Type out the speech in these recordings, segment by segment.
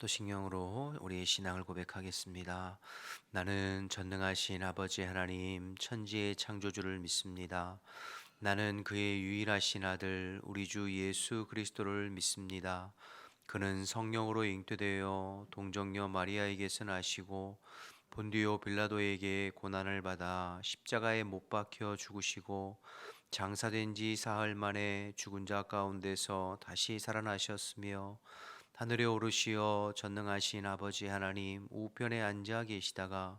사도신경으로 우리의 신앙을 고백하겠습니다. 나는 전능하신 아버지 하나님 천지의 창조주를 믿습니다. 나는 그의 유일하신 아들 우리 주 예수 그리스도를 믿습니다. 그는 성령으로 잉태되어 동정녀 마리아에게서 나시고 본디오 빌라도에게 고난을 받아 십자가에 못 박혀 죽으시고 장사된 지 사흘 만에 죽은 자 가운데서 다시 살아나셨으며 하늘에 오르시어 전능하신 아버지 하나님 우편에 앉아 계시다가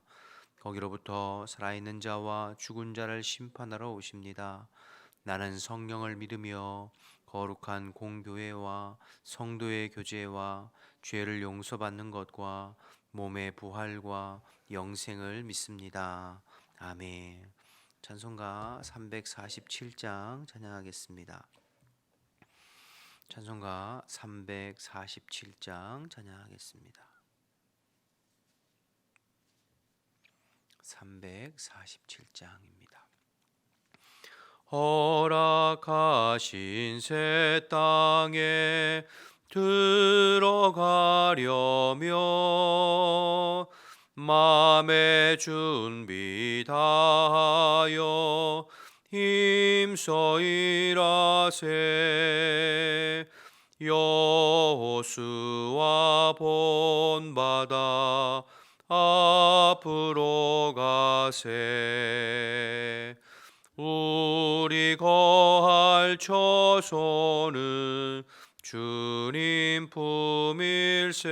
거기로부터 살아있는 자와 죽은 자를 심판하러 오십니다. 나는 성령을 믿으며 거룩한 공교회와 성도의 교제와 죄를 용서받는 것과 몸의 부활과 영생을 믿습니다. 아멘. 찬송가 347장 찬양하겠습니다. 찬송가 347장 찬양하겠습니다. 347장입니다. 허락하신 새 땅에 들어가려며 마음의 준비 다하여 힘써 일하세. 여호수아 본받아 앞으로 가세. 우리 거할 처소는 주님 품일세.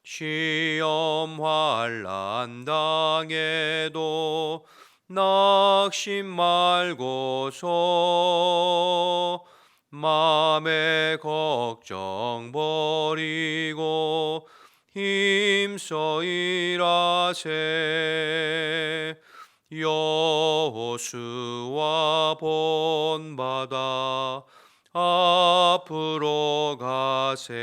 시험 환난 당해도 낙심 말고서 마음의 걱정 버리고 힘써 일하세. 여호수아 본받아 앞으로 가세.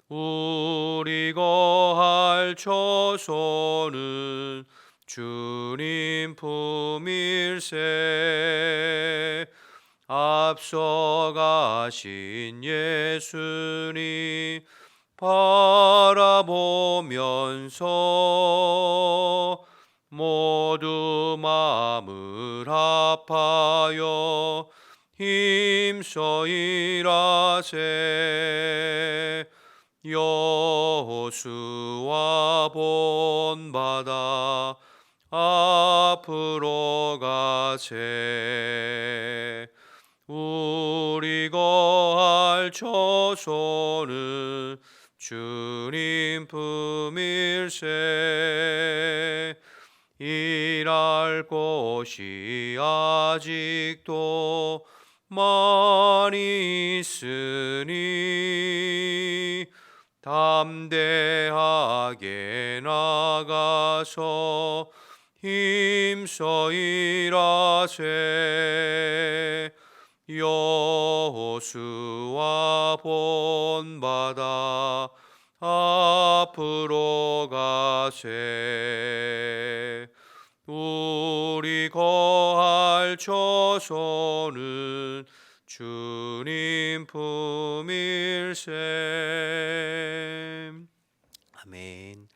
우리 거할 처소는 주님 품일세. 앞서가신 예수님 바라보면서 모두 마음을 합하여 힘써 일하세. 여호수아 본받아 앞으로 가세. 우리 거할 처소는 주님 품일세. 일할 곳이 아직도 많이 있으니 담대하게 나가서 힘써 일하세. 여호수아 본받아 앞으로 가세. 우리 거할 처소는 주님 품일세. 아멘.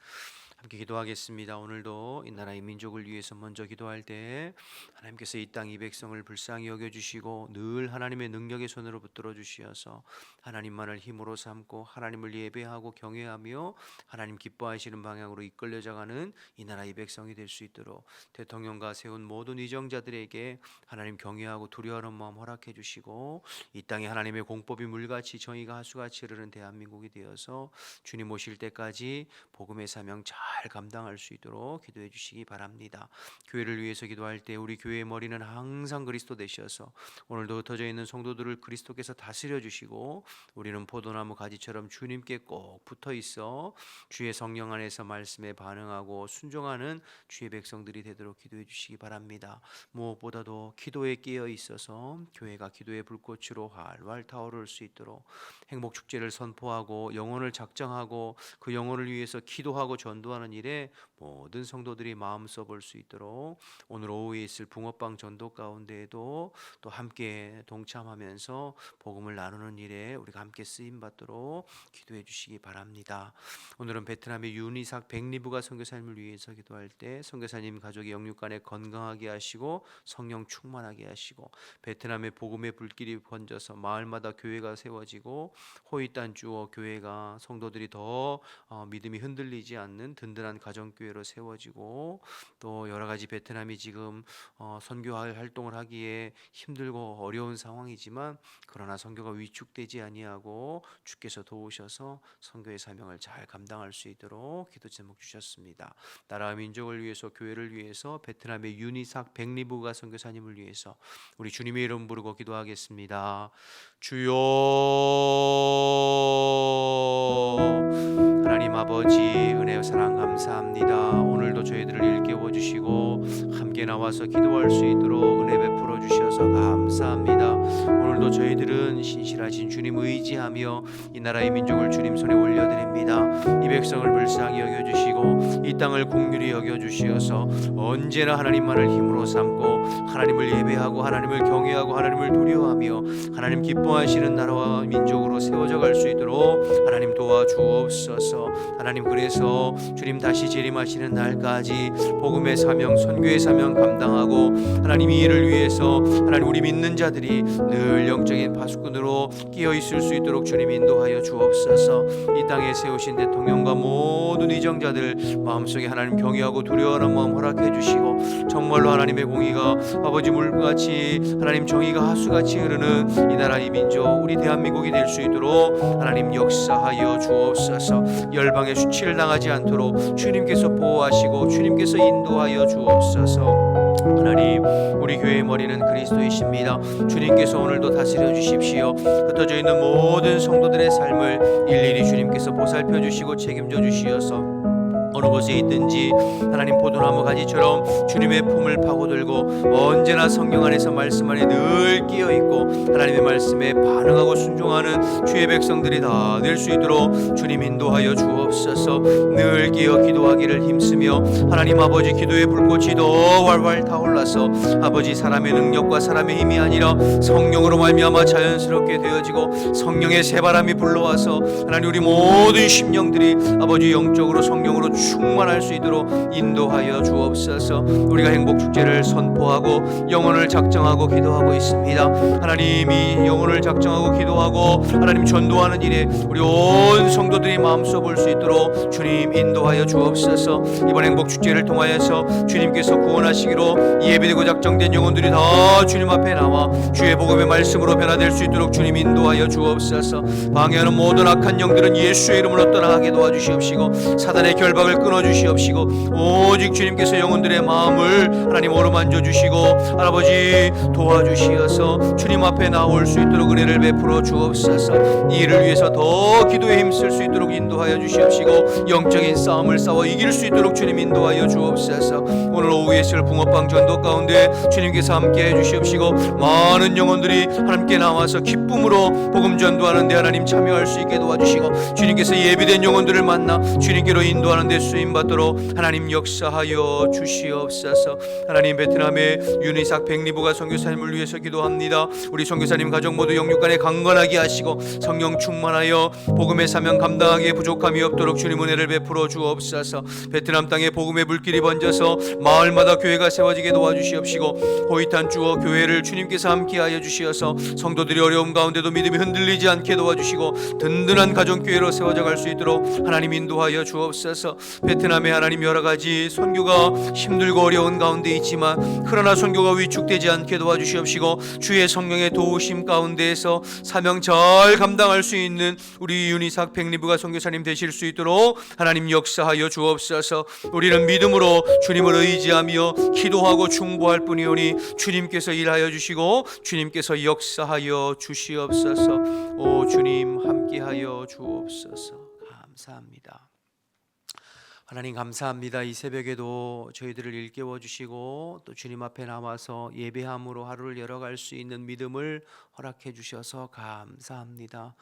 함께 기도하겠습니다. 오늘도 이 나라의 민족을 위해서 먼저 기도할 때 하나님께서 이 땅 이 백성을 불쌍히 여겨주시고 늘 하나님의 능력의 손으로 붙들어 주시어서 하나님만을 힘으로 삼고 하나님을 예배하고 경외하며 하나님 기뻐하시는 방향으로 이끌려져가는 이 나라 이 백성이 될 수 있도록 대통령과 세운 모든 위정자들에게 하나님 경외하고 두려워하는 마음 허락해 주시고 이 땅에 하나님의 공법이 물같이 정의가 하수같이 흐르는 대한민국이 되어서 주님 오실 때까지 복음의 사명 잘 감당할 수 있도록 기도해 주시기 바랍니다. 교회를 위해서 기도할 때 우리 교회의 머리는 항상 그리스도 되셔서 오늘도 흩어져 있는 성도들을 그리스도께서 다스려 주시고 우리는 포도나무 가지처럼 주님께 꼭 붙어 있어 주의 성령 안에서 말씀에 반응하고 순종하는 주의 백성들이 되도록 기도해 주시기 바랍니다. 무엇보다도 기도에 깨어 있어서 교회가 기도의 불꽃으로 활활 타오를 수 있도록 행복 축제를 선포하고 영혼을 작정하고 그 영혼을 위해서 기도하고 전도하는 전도하는 일에 모든 성도들이 마음 써볼 수 있도록 오늘 오후에 있을 붕어빵 전도 가운데에도 또 함께 동참하면서 복음을 나누는 일에 우리가 함께 쓰임 받도록 기도해 주시기 바랍니다. 오늘은 베트남의 윤이삭 백리부가 선교사님을 위해서 기도할 때 선교사님 가족의 영육간에 건강하게 하시고 성령 충만하게 하시고 베트남의 복음의 불길이 번져서 마을마다 교회가 세워지고 호이탄 주어 교회가 성도들이 더 믿음이 흔들리지 않는 든든한 가정교회로 세워지고 또 여러 가지 베트남이 지금 선교 활동을 하기에 힘들고 어려운 상황이지만 그러나 선교가 위축되지 아니하고 주께서 도우셔서 선교의 사명을 잘 감당할 수 있도록 기도 제목 주셨습니다. 나라와 민족을 위해서 교회를 위해서 베트남의 윤이삭 백리부가 선교사님을 위해서 우리 주님의 이름 부르고 기도하겠습니다. 주여 하나님 아버지 은혜와 사랑 감사합니다. 오늘도 저희들을 일깨워 주시고 함께 나와서 기도할 수 있도록 은혜 베풀어 주셔서 감사합니다. 오늘도 저희들은 신실하신 주님 의지하며 이 나라의 민족을 주님 손에 올려드립니다. 이 백성을 불쌍히 여겨주시고 이 땅을 긍휼히 여겨주시어서 언제나 하나님만을 힘으로 삼고 하나님을 예배하고 하나님을 경외하고 하나님을 두려워하며 하나님 기뻐하시는 나라와 민족으로 세워져 갈 수 있도록 하나님 도와주옵소서. 하나님 그래서 주님 다시 재림하시는 날까지 복음의 사명 선교의 사명 감당하고 하나님 이 일을 위해서 하나님 우리 믿는 자들이 늘 영적인 파수꾼으로 끼어 있을 수 있도록 주님 인도하여 주옵소서. 이 땅에 세우신 대통령과 모든 위정자들 마음속에 하나님 경외하고 두려워하는 마음 허락해 주시고 정말로 하나님의 공의가 아버지 물같이 하나님 정의가 하수같이 흐르는 이 나라 이 민족 우리 대한민국이 될 수 있도록 하나님 역사하여 주옵소서. 열방의 수치를 당하지 않도록 주님께서 보호하시고 주님께서 인도하여 주옵소서. 하나님 우리 교회의 머리는 그리스도이십니다. 주님께서 오늘도 다스려 주십시오. 흩어져 있는 모든 성도들의 삶을 일일이 주님께서 보살펴 주시고 책임져 주시어서 어느 곳에 있든지 하나님 포도나무 가지처럼 주님의 품을 파고들고 언제나 성경 안에서 말씀 안에 늘 끼어있고 하나님의 말씀에 반응하고 순종하는 주의 백성들이 다 될 수 있도록 주님 인도하여 주옵소서. 늘 끼어 기도하기를 힘쓰며 하나님 아버지 기도의 불꽃이 더 활활 타올라서 아버지 사람의 능력과 사람의 힘이 아니라 성령으로 말미암아 자연스럽게 되어지고 성령의 새바람이 불러와서 하나님 우리 모든 심령들이 아버지 영적으로 성령으로 충만할 수 있도록 인도하여 주옵소서. 우리가 행복 축제를 선포하고 영혼을 작정하고 기도하고 있습니다. 하나님이 영혼을 작정하고 기도하고 하나님 전도하는 일에 우리 온 성도들이 마음써 볼 수 있도록 주님 인도하여 주옵소서. 이번 행복 축제를 통하여서 주님께서 구원하시기로 예비되고 작정된 영혼들이 다 주님 앞에 나와 주의 복음의 말씀으로 변화될 수 있도록 주님 인도하여 주옵소서. 방해하는 모든 악한 영들은 예수의 이름으로 떠나가게 도와주시옵시고 사단의 결박을 끊어주시옵시고 오직 주님께서 영혼들의 마음을 하나님 어루만져 주시고 아버지 도와주시어서 주님 앞에 나올 수 있도록 은혜를 베풀어 주옵소서. 이 일을 위해서 더 기도에 힘쓸 수 있도록 인도하여 주시옵시고 영적인 싸움을 싸워 이길 수 있도록 주님 인도하여 주옵소서. 오늘 오후에 있을 붕어빵 전도 가운데 주님께서 함께 해주시옵시고 많은 영혼들이 함께 나와서 기쁨으로 복음 전도하는 데 하나님 참여할 수 있게 도와주시고 주님께서 예비된 영혼들을 만나 주님께로 인도하는 데 쓰임받도록 하나님 역사하여 주시옵소서. 하나님 베트남의 윤이삭 백리부가 선교사님을 위해서 기도합니다. 우리 선교사님 가족 모두 영육간에 강건하게 하시고 성령 충만하여 복음의 사명 감당하기에 부족함이 없도록 주님 은혜를 베풀어 주옵소서. 베트남 땅에 복음의 불길이 번져서 마을마다 교회가 세워지게 도와주시옵시고 호이탄 주어 교회를 주님께서 함께하여 주시어서 성도들이 어려움 가운데도 믿음이 흔들리지 않게 도와주시고 든든한 가정교회로 세워져 갈 수 있도록 하나님 인도하여 주옵소서. 베트남에 하나님 여러가지 선교가 힘들고 어려운 가운데 있지만 그러나 선교가 위축되지 않게 도와주시옵시고 주의 성령의 도우심 가운데에서 사명 잘 감당할 수 있는 우리 윤이삭 백리부가 선교사님 되실 수 있도록 하나님 역사하여 주옵소서. 우리는 믿음으로 주님을 의지하며 기도하고 중보할 뿐이오니 주님께서 일하여 주시고 주님께서 역사하여 주시옵소서. 오 주님 함께하여 주옵소서. 감사합니다. 하나님 감사합니다. 이 새벽에도 저희들을 일깨워 주시고 또 주님 앞에 나와서 예배함으로 하루를 열어갈 수 있는 믿음을 허락해 주셔서 감사합니다.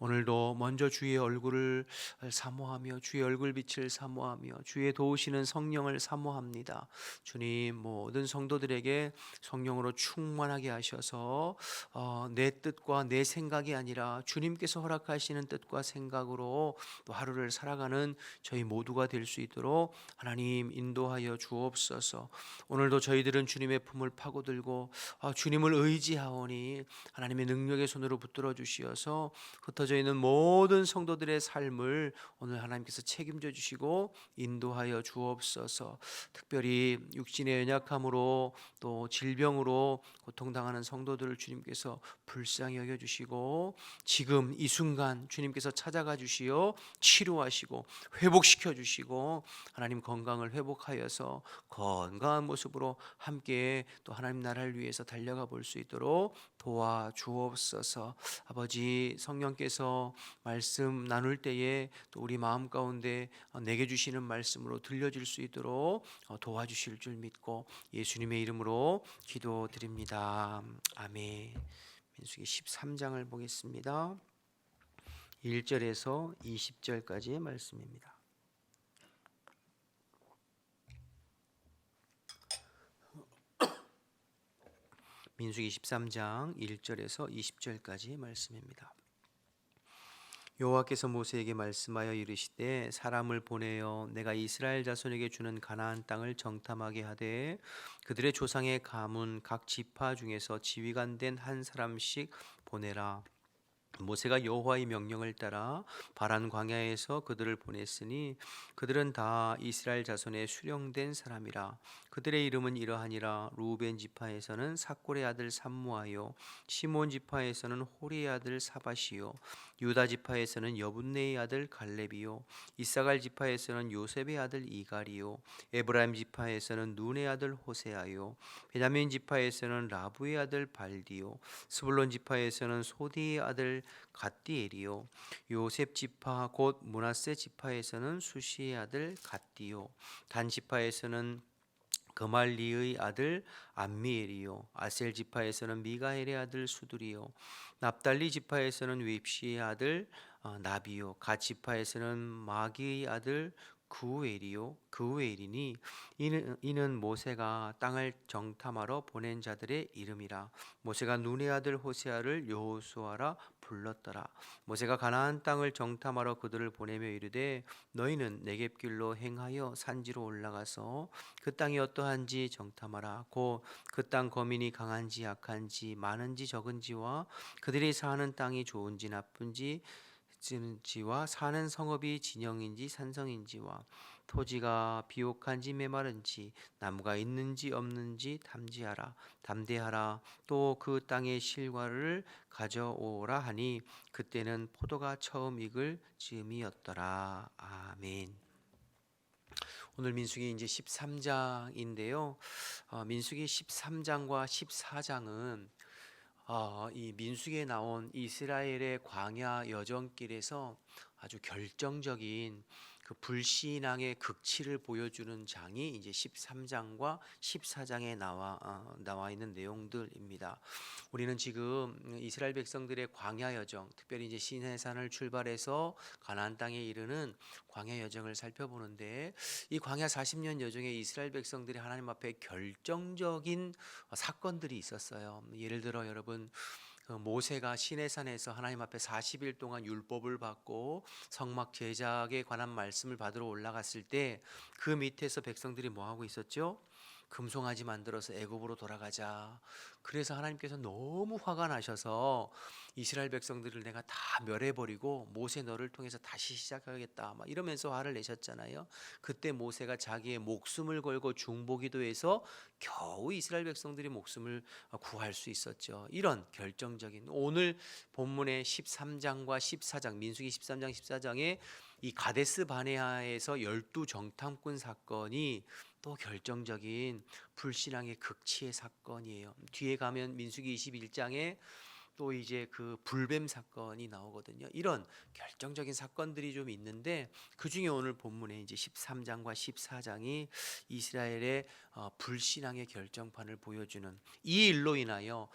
오늘도 먼저 주의 얼굴을 사모하며 주의 얼굴빛을 사모하며 주의 도우시는 성령을 사모합니다. 주님, 모든 성도들에게 성령으로 충만하게 하셔서 내 뜻과 내 생각이 아니라 주님께서 허락하시는 뜻과 생각으로 또 하루를 살아가는 저희 모두가 될 수 있도록 하나님 인도하여 주옵소서. 오늘도 저희들은 주님의 품을 파고들고 주님을 의지하오니 하나님의 능력의 손으로 붙들어 주시어서 흩어져 있는 모든 성도들의 삶을 오늘 하나님께서 책임져 주시고 인도하여 주옵소서. 특별히 육신의 연약함으로 또 질병으로 고통당하는 성도들을 주님께서 불쌍히 여겨주시고 지금 이 순간 주님께서 찾아가 주시어 치료하시고 회복시켜 주시고 하나님 건강을 회복하여서 건강한 모습으로 함께 또 하나님 나라를 위해서 달려가 볼 수 있도록 도와주옵소서. 아버지, 성령께서 말씀 나눌 때에 또 우리 마음 가운데 내게 주시는 말씀으로 들려질 수 있도록 도와주실 줄 믿고 예수님의 이름으로 기도드립니다. 아멘. 민수기 13장을 보겠습니다. 1절에서 20절까지의 말씀입니다. 민수기 13장 1절에서 20절까지의 말씀입니다. 여호와께서 모세에게 말씀하여 이르시되 사람을 보내어 내가 이스라엘 자손에게 주는 가나안 땅을 정탐하게 하되 그들의 조상의 가문 각 지파 중에서 지휘관 된 한 사람씩 보내라. 모세가 여호와의 명령을 따라 바란 광야에서 그들을 보냈으니 그들은 다 이스라엘 자손의 수령된 사람이라. 그들의 이름은 이러하니라. 루벤 지파에서는 사골의 아들 삼무아요, 시몬 지파에서는 호리의 아들 사바시요, 유다 지파에서는 여분네의 아들 갈렙이요, 이사갈 지파에서는 요셉의 아들 이갈이요, 에브라임 지파에서는 눈의 아들 호세아요, 베냐민 지파에서는 라부의 아들 발디요, 스불론 지파에서는 소디의 아들 갓디엘이요, 요셉 지파 곧 므낫세 지파에서는 수시의 아들 갓디요, 단 지파에서는 그말리의 아들 암미엘이요, 아셀 지파에서는 미가엘의 아들 수두리요, 납달리 지파에서는 웩시의 아들 나비요, 갓 지파에서는 마기의 아들 그우엘이니 이는 모세가 땅을 정탐하러 보낸 자들의 이름이라. 모세가 눈의 아들 호세아를 여호수아라 불렀더라. 모세가 가나안 땅을 정탐하러 그들을 보내며 이르되 너희는 네겝길로 행하여 산지로 올라가서 그 땅이 어떠한지 정탐하라. 곧 그 땅 거민이 강한지 약한지 많은지 적은지와 그들이 사는 땅이 좋은지 나쁜지 지와 사는 성읍이 진영인지 산성인지와 토지가 비옥한지 메마른지 나무가 있는지 없는지 담대하라. 또 그 땅의 실과를 가져오라 하니 그때는 포도가 처음 익을 즈음이었더라. 아멘. 오늘 민수기 이제 13장인데요. 민수기 13장과 14장은 이 민수기에 나온 이스라엘의 광야 여정길에서 아주 결정적인 그 불신앙의 극치를 보여주는 장이 이제 13장과 14장에 나와 있는 내용들입니다. 우리는 지금 이스라엘 백성들의 광야 여정, 특별히 이제 시내산을 출발해서 가나안 땅에 이르는 광야 여정을 살펴보는데 이 광야 40년 여정에 이스라엘 백성들이 하나님 앞에 결정적인 사건들이 있었어요. 예를 들어 여러분, 그 모세가 시내산에서 하나님 앞에 40일 동안 율법을 받고 성막 제작에 관한 말씀을 받으러 올라갔을 때 그 밑에서 백성들이 뭐 하고 있었죠? 금송아지 만들어서 애굽으로 돌아가자. 그래서 하나님께서 너무 화가 나셔서 이스라엘 백성들을 내가 다 멸해버리고 모세 너를 통해서 다시 시작하겠다 막 이러면서 화를 내셨잖아요. 그때 모세가 자기의 목숨을 걸고 중보기도해서 겨우 이스라엘 백성들이 목숨을 구할 수 있었죠. 이런 결정적인 오늘 본문의 13장과 14장 민수기 13장 14장에 이 가데스 바네아에서 12 정탐꾼 사건이 또 결정적인 불신앙의 극치의 사건이에요. 뒤에 가면 민수기 21장에 또 이제 그 불뱀 사건이 나오거든요. 이런 결정적인 사건들이 좀 있는데 그 중에 오늘 본문에 이제 13장과 14장이 이스라엘의 불신앙의 결정판을 보여주는 이 일로 인하여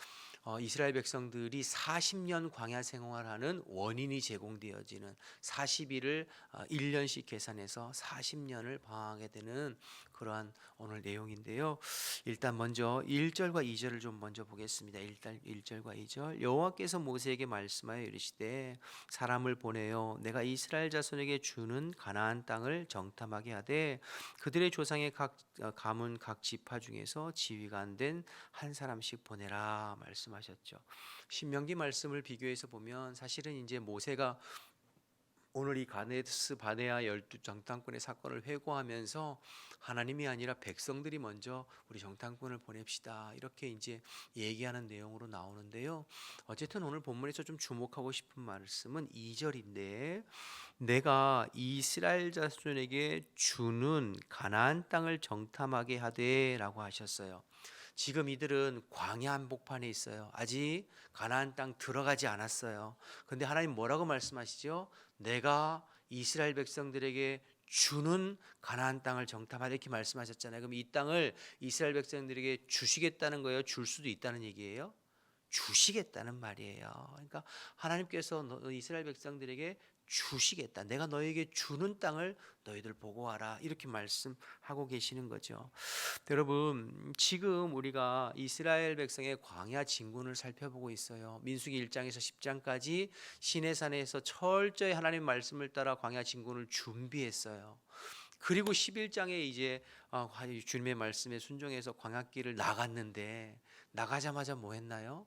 이스라엘 백성들이 40년 광야 생활하는 원인이 제공되어지는 40일을 1년씩 계산해서 40년을 방황하게 되는 그러한 오늘 내용인데요. 일단 먼저 1절과 2절을 좀 먼저 보겠습니다. 일단 1절과 2절. 여호와께서 모세에게 말씀하여 이르시되 사람을 보내어 내가 이스라엘 자손에게 주는 가나안 땅을 정탐하게 하되 그들의 조상의 각 가문 각 지파 중에서 지위가 안 된 한 사람씩 보내라 말씀하셨죠. 신명기 말씀을 비교해서 보면 사실은 이제 모세가 오늘 이 가데스 바네아 열두 정탐꾼의 사건을 회고하면서 하나님이 아니라 백성들이 먼저 우리 정탐꾼을 보냅시다 이렇게 이제 얘기하는 내용으로 나오는데요. 어쨌든 오늘 본문에서 좀 주목하고 싶은 말씀은 2절인데 내가 이스라엘 자손에게 주는 가나안 땅을 정탐하게 하되라고 하셨어요. 지금 이들은 광야 한복판에 있어요. 아직 가나안 땅 들어가지 않았어요. 근데 하나님 뭐라고 말씀하시죠? 내가 이스라엘 백성들에게 주는 가나안 땅을 정탐하라 이렇게 말씀하셨잖아요. 그럼 이 땅을 이스라엘 백성들에게 주시겠다는 거예요? 줄 수도 있다는 얘기예요? 주시겠다는 말이에요. 그러니까 하나님께서 이스라엘 백성들에게 주시겠다. 내가 너에게 주는 땅을 너희들 보고 와라. 이렇게 말씀하고 계시는 거죠. 여러분, 지금 우리가 이스라엘 백성의 광야 진군을 살펴보고 있어요. 민수기 1장에서 10장까지 시내산에서 철저히 하나님 말씀을 따라 광야 진군을 준비했어요. 그리고 11장에 이제 주님의 말씀에 순종해서 광야길을 나갔는데 나가자마자 뭐 했나요?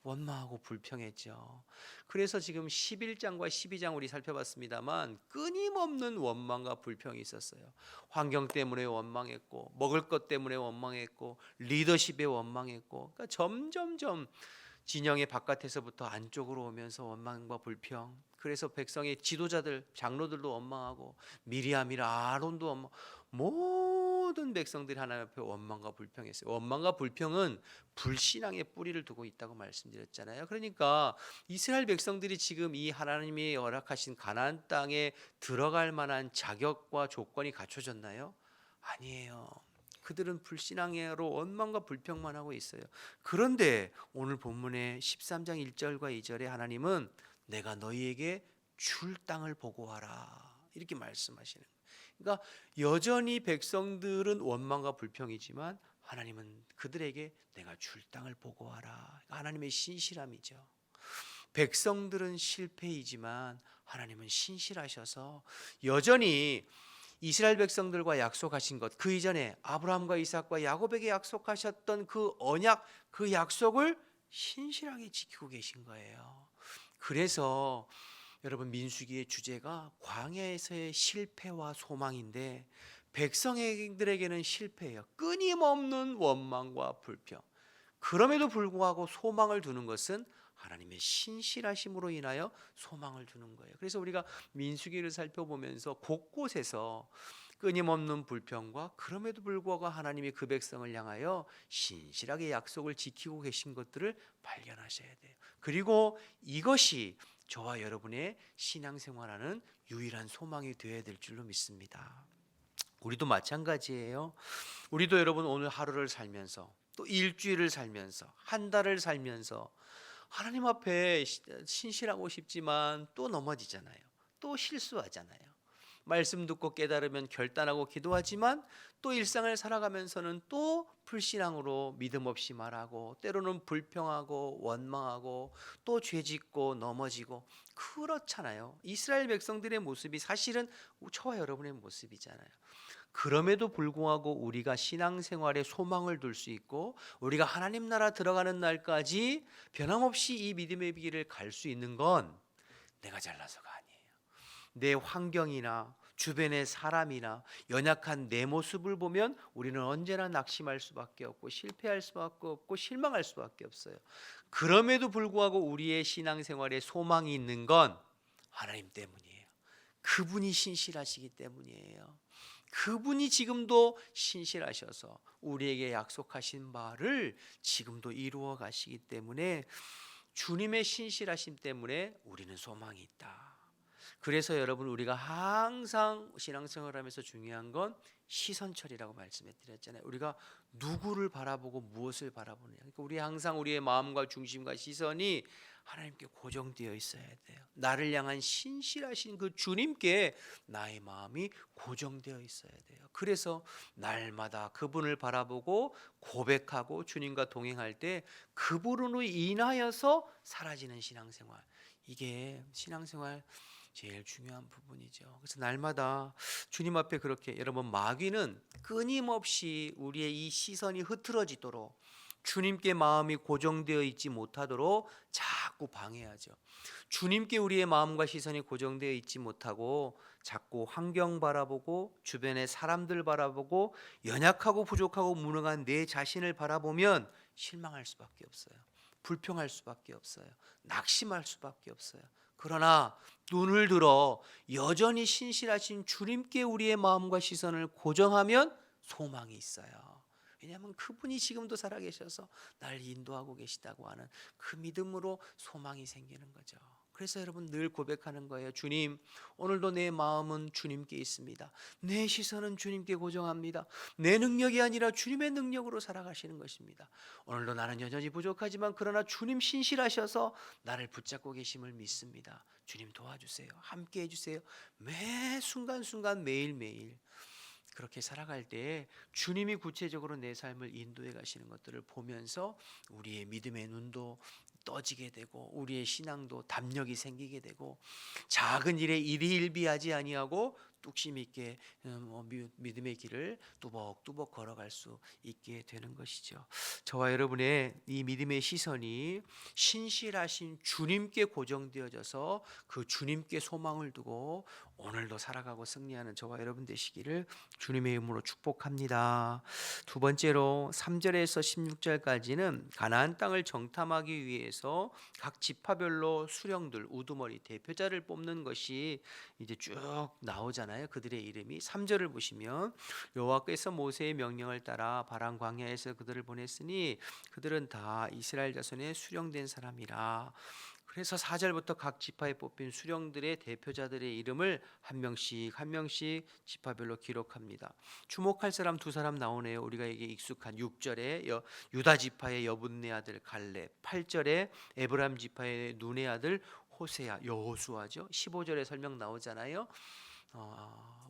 원망하고 불평했죠. 그래서 지금 11장과 12장 우리 살펴봤습니다만 끊임없는 원망과 불평이 있었어요. 환경 때문에 원망했고 먹을 것 때문에 원망했고 리더십에 원망했고 그러니까 점점점 진영의 바깥에서부터 안쪽으로 오면서 원망과 불평. 그래서 백성의 지도자들 장로들도 원망하고 미리암이라 아론도 원망. 모든 백성들이 하나님 앞에 원망과 불평했어요. 원망과 불평은 불신앙의 뿌리를 두고 있다고 말씀드렸잖아요. 그러니까 이스라엘 백성들이 지금 이 하나님이 허락하신 가나안 땅에 들어갈 만한 자격과 조건이 갖춰졌나요? 아니에요. 그들은 불신앙으로 원망과 불평만 하고 있어요. 그런데 오늘 본문의 13장 1절과 2절에 하나님은 내가 너희에게 줄 땅을 보고 와라 이렇게 말씀하시는 거예요. 그러니까 여전히 백성들은 원망과 불평이지만 하나님은 그들에게 내가 줄 땅을 보고 와라. 하나님의 신실함이죠. 백성들은 실패이지만 하나님은 신실하셔서 여전히 이스라엘 백성들과 약속하신 것, 그 이전에 아브라함과 이삭과 야곱에게 약속하셨던 그 언약, 그 약속을 신실하게 지키고 계신 거예요. 그래서 여러분 민수기의 주제가 광야에서의 실패와 소망인데 백성들에게는 실패예요. 끊임없는 원망과 불평. 그럼에도 불구하고 소망을 두는 것은 하나님의 신실하심으로 인하여 소망을 두는 거예요. 그래서 우리가 민수기를 살펴보면서 곳곳에서 끊임없는 불평과 그럼에도 불구하고 하나님이 그 백성을 향하여 신실하게 약속을 지키고 계신 것들을 발견하셔야 돼요. 그리고 이것이 저와 여러분의 신앙생활하는 유일한 소망이 되어야 될 줄로 믿습니다. 우리도 마찬가지예요. 우리도 여러분 오늘 하루를 살면서 또 일주일을 살면서 한 달을 살면서 하나님 앞에 신실하고 싶지만 또 넘어지잖아요. 또 실수하잖아요. 말씀 듣고 깨달으면 결단하고 기도하지만 또 일상을 살아가면서는 또 불신앙으로 믿음 없이 말하고 때로는 불평하고 원망하고 또 죄짓고 넘어지고 그렇잖아요. 이스라엘 백성들의 모습이 사실은 저와 여러분의 모습이잖아요. 그럼에도 불구하고 우리가 신앙생활에 소망을 둘 수 있고 우리가 하나님 나라 들어가는 날까지 변함없이 이 믿음의 길을 갈 수 있는 건 내가 잘나서가 아니에요. 내 환경이나 주변의 사람이나 연약한 내 모습을 보면 우리는 언제나 낙심할 수밖에 없고 실패할 수밖에 없고 실망할 수밖에 없어요. 그럼에도 불구하고 우리의 신앙생활에 소망이 있는 건 하나님 때문이에요. 그분이 신실하시기 때문이에요. 그분이 지금도 신실하셔서 우리에게 약속하신 바를 지금도 이루어 가시기 때문에 주님의 신실하심 때문에 우리는 소망이 있다. 그래서 여러분 우리가 항상 신앙생활하면서 중요한 건 시선 처리라고 말씀해 드렸잖아요. 우리가 누구를 바라보고 무엇을 바라보느냐. 그러니까 우리 항상 우리의 마음과 중심과 시선이 하나님께 고정되어 있어야 돼요. 나를 향한 신실하신 그 주님께 나의 마음이 고정되어 있어야 돼요. 그래서 날마다 그분을 바라보고 고백하고 주님과 동행할 때 그분으로 인하여서 사라지는 신앙생활. 이게 신앙생활 제일 중요한 부분이죠. 그래서 날마다 주님 앞에 그렇게 여러분 마귀는 끊임없이 우리의 이 시선이 흐트러지도록 주님께 마음이 고정되어 있지 못하도록 자꾸 방해하죠. 주님께 우리의 마음과 시선이 고정되어 있지 못하고 자꾸 환경 바라보고 주변의 사람들 바라보고 연약하고 부족하고 무능한 내 자신을 바라보면 실망할 수밖에 없어요. 불평할 수밖에 없어요. 낙심할 수밖에 없어요. 그러나 눈을 들어 여전히 신실하신 주님께 우리의 마음과 시선을 고정하면 소망이 있어요. 왜냐하면 그분이 지금도 살아계셔서 날 인도하고 계시다고 하는 그 믿음으로 소망이 생기는 거죠. 그래서 여러분 늘 고백하는 거예요. 주님, 오늘도 내 마음은 주님께 있습니다. 내 시선은 주님께 고정합니다. 내 능력이 아니라 주님의 능력으로 살아가시는 것입니다. 오늘도 나는 여전히 부족하지만 그러나 주님 신실하셔서 나를 붙잡고 계심을 믿습니다. 주님 도와주세요. 함께 해주세요. 매 순간순간 매일매일 그렇게 살아갈 때 주님이 구체적으로 내 삶을 인도해 가시는 것들을 보면서 우리의 믿음의 눈도 떠지게 되고 우리의 신앙도 담력이 생기게 되고 작은 일에 일희일비하지 아니하고 뚝심 있게 믿음의 길을 뚜벅뚜벅 걸어갈 수 있게 되는 것이죠. 저와 여러분의 이 믿음의 시선이 신실하신 주님께 고정되어져서 그 주님께 소망을 두고 오늘도 살아가고 승리하는 저와 여러분 되시기를 주님의 이름으로 축복합니다. 두 번째로 3절에서 16절까지는 가나안 땅을 정탐하기 위해서 각 지파별로 수령들 우두머리 대표자를 뽑는 것이 이제 쭉 나오잖아요. 그들의 이름이 3절을 보시면 여호와께서 모세의 명령을 따라 바람 광야에서 그들을 보냈으니 그들은 다 이스라엘 자손의 수령된 사람이라. 그래서 4절부터 각 지파에 뽑힌 수령들의 대표자들의 이름을 한 명씩 한 명씩 지파별로 기록합니다. 주목할 사람 두 사람 나오네요. 우리가 이게 익숙한 6절에 유다 지파의 여분네 아들 갈렙, 8절에 에브라임 지파의 눈의 아들 호세아, 여호수아죠. 15절에 설명 나오잖아요.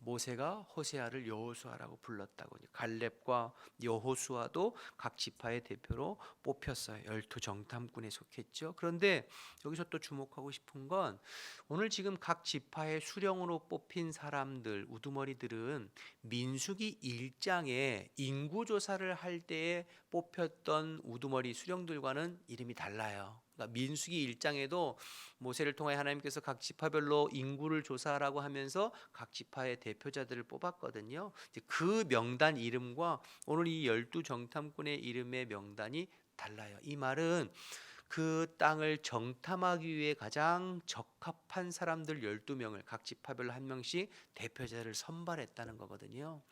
모세가 호세아를 여호수아라고 불렀다고. 갈렙과 여호수아도 각 지파의 대표로 뽑혔어요. 12 정탐꾼에 속했죠. 그런데 여기서 또 주목하고 싶은 건 오늘 지금 각 지파의 수령으로 뽑힌 사람들 우두머리들은 민수기 1장에 인구조사를 할 때에 뽑혔던 우두머리 수령들과는 이름이 달라요. 그러니까 민수기 1장에도 모세를 통해 하나님께서 각 지파별로 인구를 조사하라고 하면서 각 지파의 대표자들을 뽑았거든요. 그 명단 이름과 오늘 이 12 정탐꾼의 이름의 명단이 달라요. 이 말은 그 땅을 정탐하기 위해 가장 적합한 사람들 12명을 각 지파별로 한 명씩 대표자를 선발했다는 거거든요.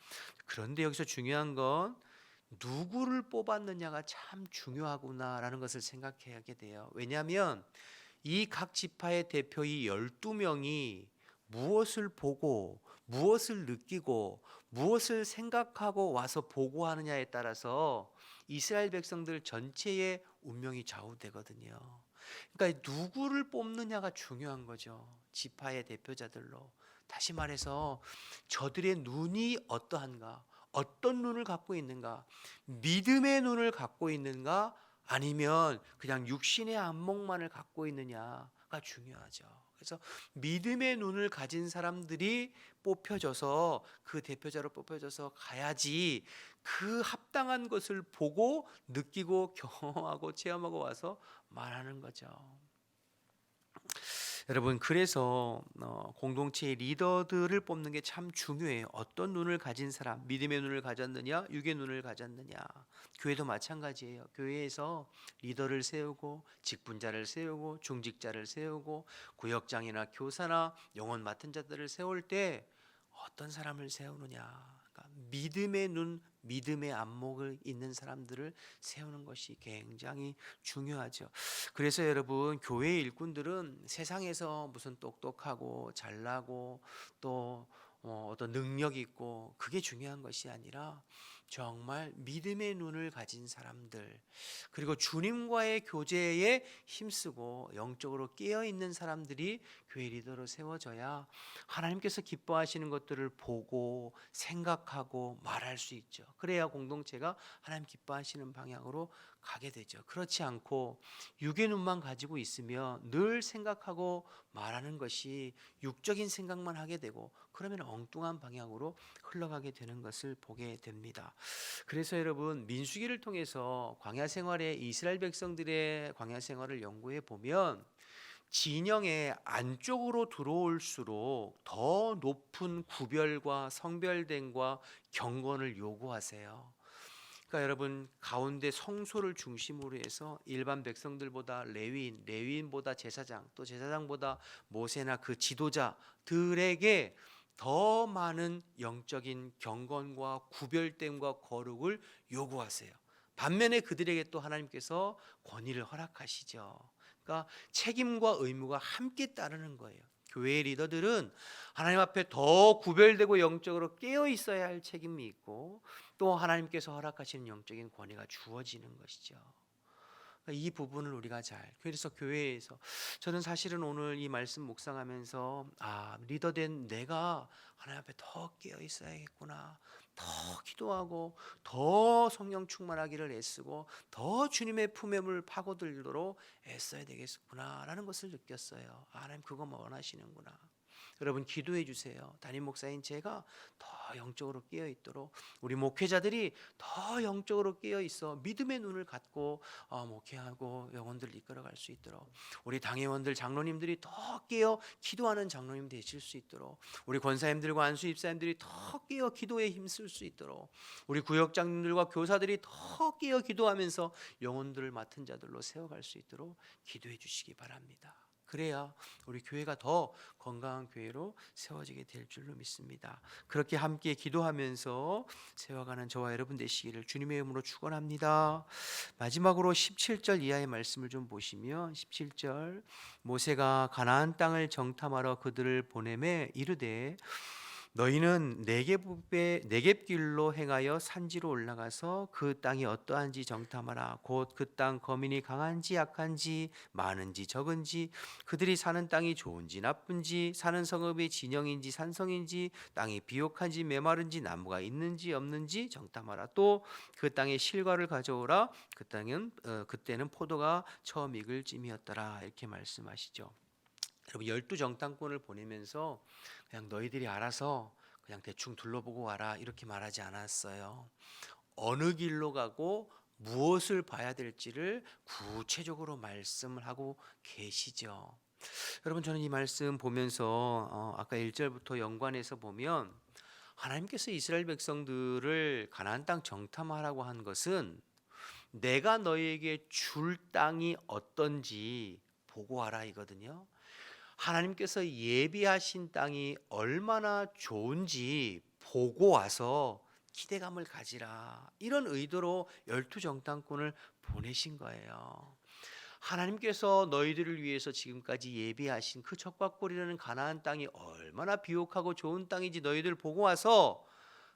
그런데 여기서 중요한 건 누구를 뽑았느냐가 참 중요하구나라는 것을 생각하게 돼요. 왜냐하면 이 각 지파의 대표 이 12명이 무엇을 보고 무엇을 느끼고 무엇을 생각하고 와서 보고하느냐에 따라서 이스라엘 백성들 전체의 운명이 좌우되거든요. 그러니까 누구를 뽑느냐가 중요한 거죠. 지파의 대표자들로. 다시 말해서 저들의 눈이 어떠한가? 어떤 눈을 갖고 있는가? 믿음의 눈을 갖고 있는가? 아니면 그냥 육신의 안목만을 갖고 있느냐가 중요하죠. 그래서 믿음의 눈을 가진 사람들이 뽑혀져서 그 대표자로 뽑혀져서 가야지 그 합당한 것을 보고 느끼고 경험하고 체험하고 와서 말하는 거죠. 여러분 그래서 공동체의 리더들을 뽑는 게 참 중요해요. 어떤 눈을 가진 사람, 믿음의 눈을 가졌느냐, 육의 눈을 가졌느냐. 교회도 마찬가지예요. 교회에서 리더를 세우고 직분자를 세우고 중직자를 세우고 구역장이나 교사나 영혼 맡은 자들을 세울 때 어떤 사람을 세우느냐. 믿음의 눈, 믿음의 안목을 있는 사람들을 세우는 것이 굉장히 중요하죠. 그래서 여러분, 교회 일꾼들은 세상에서 무슨 똑똑하고 잘나고 또 어떤 능력 있고 그게 중요한 것이 아니라 정말 믿음의 눈을 가진 사람들, 그리고 주님과의 교제에 힘쓰고 영적으로 깨어 있는 사람들이 교회 리더로 세워져야 하나님께서 기뻐하시는 것들을 보고 생각하고 말할 수 있죠. 그래야 공동체가 하나님 기뻐하시는 방향으로 가게 되죠. 그렇지 않고 육의 눈만 가지고 있으면 늘 생각하고 말하는 것이 육적인 생각만 하게 되고, 그러면 엉뚱한 방향으로 흘러가게 되는 것을 보게 됩니다. 그래서 여러분, 민수기를 통해서 광야 생활의 이스라엘 백성들의 광야 생활을 연구해 보면 진영의 안쪽으로 들어올수록 더 높은 구별과 성별됨과 경건을 요구하세요. 그러니까 여러분, 가운데 성소를 중심으로 해서 일반 백성들보다 레위인보다 제사장, 또 제사장보다 모세나 그 지도자들에게 더 많은 영적인 경건과 구별됨과 거룩을 요구하세요. 반면에 그들에게 또 하나님께서 권위를 허락하시죠. 그러니까 책임과 의무가 함께 따르는 거예요. 교회의 리더들은 하나님 앞에 더 구별되고 영적으로 깨어 있어야 할 책임이 있고, 또 하나님께서 허락하시는 영적인 권위가 주어지는 것이죠. 이 부분을 우리가 그래서 교회에서 저는 사실은 오늘 이 말씀 묵상하면서 리더된 내가 하나님 앞에 더 깨어 있어야겠구나, 더 기도하고 더 성령 충만하기를 애쓰고 더 주님의 품에 물 파고들도록 애써야 되겠구나 라는 것을 느꼈어요. 하나님 그거 원하시는구나. 여러분, 기도해 주세요. 담임 목사인 제가 더 영적으로 깨어 있도록, 우리 목회자들이 더 영적으로 깨어 있어 믿음의 눈을 갖고 목회하고 영혼들을 이끌어갈 수 있도록, 우리 당회원들 장로님들이 더 깨어 기도하는 장로님 되실 수 있도록, 우리 권사님들과 안수 입사님들이 더 깨어 기도에 힘쓸 수 있도록, 우리 구역장님들과 교사들이 더 깨어 기도하면서 영혼들을 맡은 자들로 세워갈 수 있도록 기도해 주시기 바랍니다. 그래야 우리 교회가 더 건강한 교회로 세워지게 될 줄로 믿습니다. 그렇게 함께 기도하면서 세워가는 저와 여러분 되시기를 주님의 이름으로 축원합니다. 마지막으로 17절 이하의 말씀을 좀 보시면, 17절, 모세가 가나안 땅을 정탐하러 그들을 보내매 이르되 너희는 네겝길로 행하여 산지로 올라가서 그 땅이 어떠한지 정탐하라. 곧 그 땅 거민이 강한지 약한지 많은지 적은지, 그들이 사는 땅이 좋은지 나쁜지, 사는 성읍이 진영인지 산성인지, 땅이 비옥한지 메마른지 나무가 있는지 없는지 정탐하라. 또 그 땅에 실과를 가져오라. 그때는 포도가 처음 익을 쯤이었더라. 이렇게 말씀하시죠. 여러분, 12정탐꾼을 보내면서 그냥 너희들이 알아서 그냥 대충 둘러보고 와라 이렇게 말하지 않았어요. 어느 길로 가고 무엇을 봐야 될지를 구체적으로 말씀을 하고 계시죠. 여러분, 저는 이 말씀 보면서 아까 1절부터 연관해서 보면, 하나님께서 이스라엘 백성들을 가나안 땅 정탐하라고 한 것은 내가 너희에게 줄 땅이 어떤지 보고 와라 이거든요. 하나님께서 예비하신 땅이 얼마나 좋은지 보고 와서 기대감을 가지라, 이런 의도로 12정탐꾼을 보내신 거예요. 하나님께서 너희들을 위해서 지금까지 예비하신 그 적박골이라는 가나안 땅이 얼마나 비옥하고 좋은 땅인지 너희들 보고 와서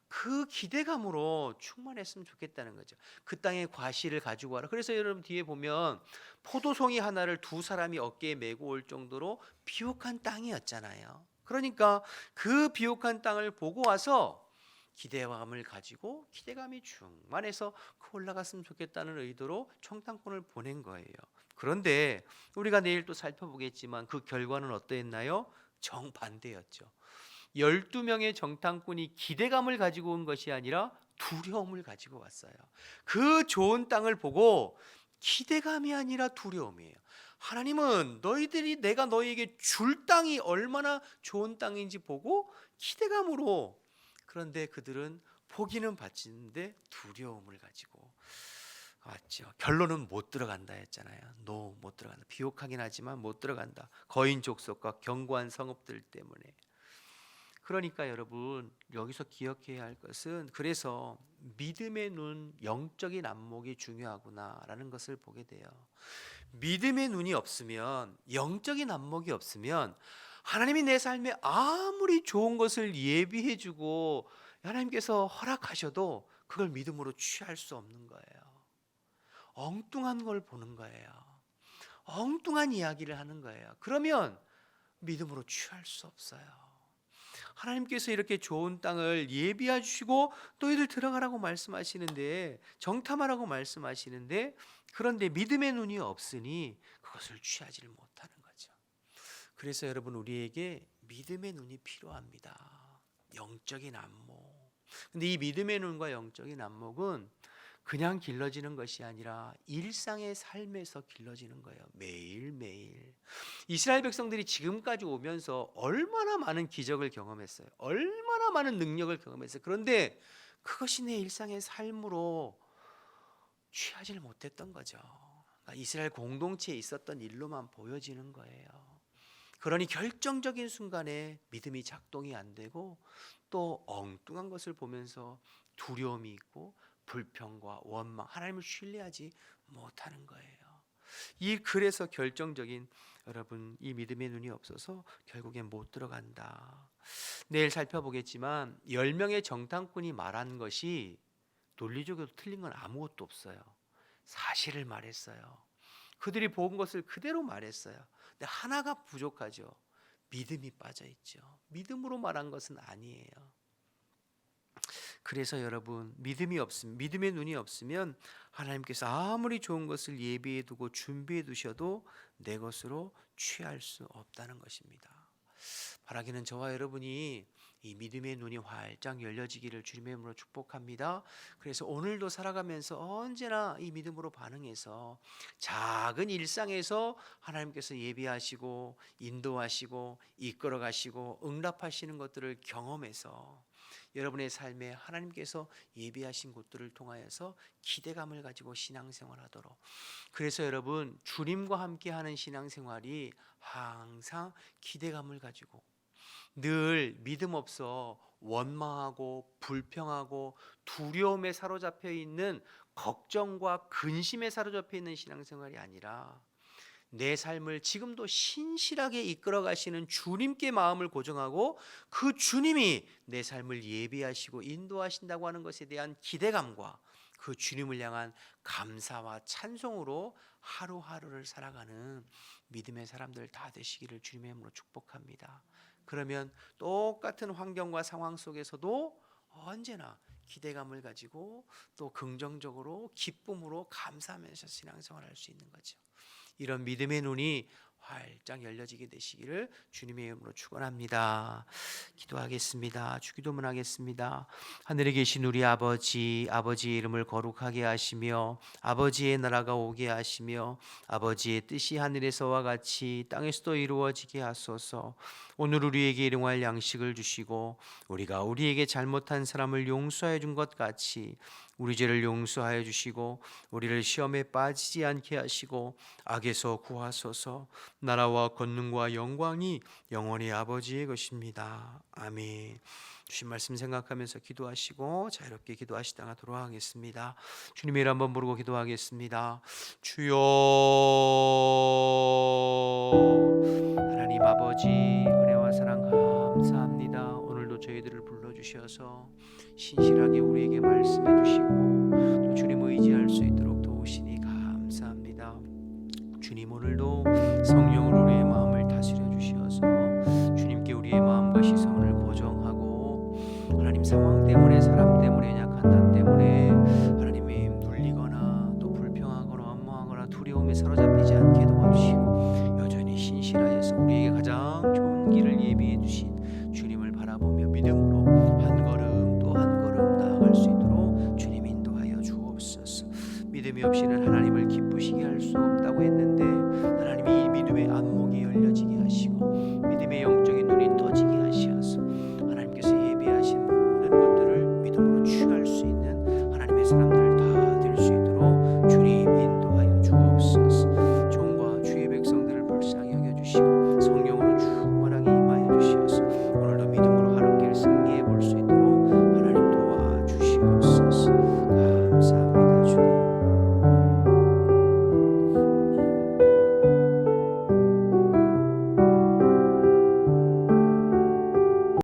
그 기대감으로 충만했으면 좋겠다는 거죠. 그 땅의 과실을 가지고 와라. 그래서 여러분 뒤에 보면 포도송이 하나를 두 사람이 어깨에 메고 올 정도로 비옥한 땅이었잖아요. 그러니까 그 비옥한 땅을 보고 와서 기대감을 가지고 기대감이 충만해서 올라갔으면 좋겠다는 의도로 청탐꾼을 보낸 거예요. 그런데 우리가 내일 또 살펴보겠지만 그 결과는 어떠했나요? 정반대였죠. 12명의 정탐꾼이 기대감을 가지고 온 것이 아니라 두려움을 가지고 왔어요. 그 좋은 땅을 보고 기대감이 아니라 두려움이에요. 하나님은 너희들이 내가 너희에게 줄 땅이 얼마나 좋은 땅인지 보고 기대감으로, 그런데 그들은 포기는 받치는데 두려움을 가지고 왔죠. 결론은 못 들어간다 했잖아요. 못 들어간다. 비옥하긴 하지만 못 들어간다. 거인 족속과 견고한 성읍들 때문에. 그러니까 여러분 여기서 기억해야 할 것은, 그래서 믿음의 눈, 영적인 안목이 중요하구나라는 것을 보게 돼요. 믿음의 눈이 없으면, 영적인 안목이 없으면 하나님이 내 삶에 아무리 좋은 것을 예비해 주고 하나님께서 허락하셔도 그걸 믿음으로 취할 수 없는 거예요. 엉뚱한 걸 보는 거예요. 엉뚱한 이야기를 하는 거예요. 그러면 믿음으로 취할 수 없어요. 하나님께서 이렇게 좋은 땅을 예비해 주시고 너희들 들어가라고 말씀하시는데, 정탐하라고 말씀하시는데, 그런데 믿음의 눈이 없으니 그것을 취하지를 못하는 거죠. 그래서 여러분, 우리에게 믿음의 눈이 필요합니다. 영적인 안목. 근데 이 믿음의 눈과 영적인 안목은 그냥 길러지는 것이 아니라 일상의 삶에서 길러지는 거예요. 매일매일. 이스라엘 백성들이 지금까지 오면서 얼마나 많은 기적을 경험했어요. 얼마나 많은 능력을 경험했어요. 그런데 그것이 내 일상의 삶으로 취하지를 못했던 거죠. 그러니까 이스라엘 공동체에 있었던 일로만 보여지는 거예요. 그러니 결정적인 순간에 믿음이 작동이 안 되고 또 엉뚱한 것을 보면서 두려움이 있고 불평과 원망, 하나님을 신뢰하지 못하는 거예요. 그래서 결정적인, 여러분, 이 믿음의 눈이 없어서 결국엔 못 들어간다. 내일 살펴보겠지만 10명의 정탐꾼이 말한 것이 논리적으로 틀린 건 아무것도 없어요. 사실을 말했어요. 그들이 본 것을 그대로 말했어요. 근데 하나가 부족하죠. 믿음이 빠져있죠. 믿음으로 말한 것은 아니에요. 그래서 여러분, 믿음의 눈이 없으면 하나님께서 아무리 좋은 것을 예비해 두고 준비해 두셔도 내 것으로 취할 수 없다는 것입니다. 바라기는 저와 여러분이 이 믿음의 눈이 활짝 열려지기를 주님의 이름으로 축복합니다. 그래서 오늘도 살아가면서 언제나 이 믿음으로 반응해서 작은 일상에서 하나님께서 예비하시고 인도하시고 이끌어 가시고 응답하시는 것들을 경험해서 여러분의 삶에 하나님께서 예비하신 곳들을 통하여서 기대감을 가지고 신앙생활하도록, 그래서 여러분, 주님과 함께하는 신앙생활이 항상 기대감을 가지고 늘 믿음 없어 원망하고 불평하고 두려움에 사로잡혀 있는, 걱정과 근심에 사로잡혀 있는 신앙생활이 아니라 내 삶을 지금도 신실하게 이끌어 가시는 주님께 마음을 고정하고 그 주님이 내 삶을 예비하시고 인도하신다고 하는 것에 대한 기대감과 그 주님을 향한 감사와 찬송으로 하루하루를 살아가는 믿음의 사람들 다 되시기를 주님의 이름으로 축복합니다. 그러면 똑같은 환경과 상황 속에서도 언제나 기대감을 가지고 또 긍정적으로 기쁨으로 감사하면서 신앙생활을 할 수 있는 거죠. 이런 믿음의 눈이 활짝 열려지게 되시기를 주님의 이름으로 축원합니다. 기도하겠습니다. 주기도문 하겠습니다. 하늘에 계신 우리 아버지, 아버지의 이름을 거룩하게 하시며 아버지의 나라가 오게 하시며 아버지의 뜻이 하늘에서와 같이 땅에서도 이루어지게 하소서. 오늘 우리에게 일용할 양식을 주시고 우리가 우리에게 잘못한 사람을 용서해 준 것 같이 우리 죄를 용서하여 주시고 우리를 시험에 빠지지 않게 하시고 악에서 구하소서. 나라와 권능과 영광이 영원히 아버지의 것입니다. 아멘. 주신 말씀 생각하면서 기도하시고 자유롭게 기도하시다가 돌아가겠습니다. 주님의 이름 한번 부르고 기도하겠습니다. 주여, 하나님 아버지, 은혜와 사랑 감사합니다. 오늘도 저희들을 불러주셔서 신실하게 우리에게 말씀해 주시고 또 주님 의지할 수 있도록 도우시니 감사합니다. 주님, 오늘도 성령으로 우리의 마음을 다스려 주시어서 주님께 우리의 마음과 시선을 고정하고 하나님 상황 때문에, 사람 때문에, 약한 나 때문에 하나님이 눌리거나 또 불평하거나 원망하거나 두려움에 사로잡히지 않게 도와주시고 여전히 신실하여서 우리에게 가장 좋은 길을 예비해 주신 주님을 바라보며 믿음으로 한 걸음 또 한 걸음 나아갈 수 있도록 주님 인도하여 주옵소서. 믿음이 없이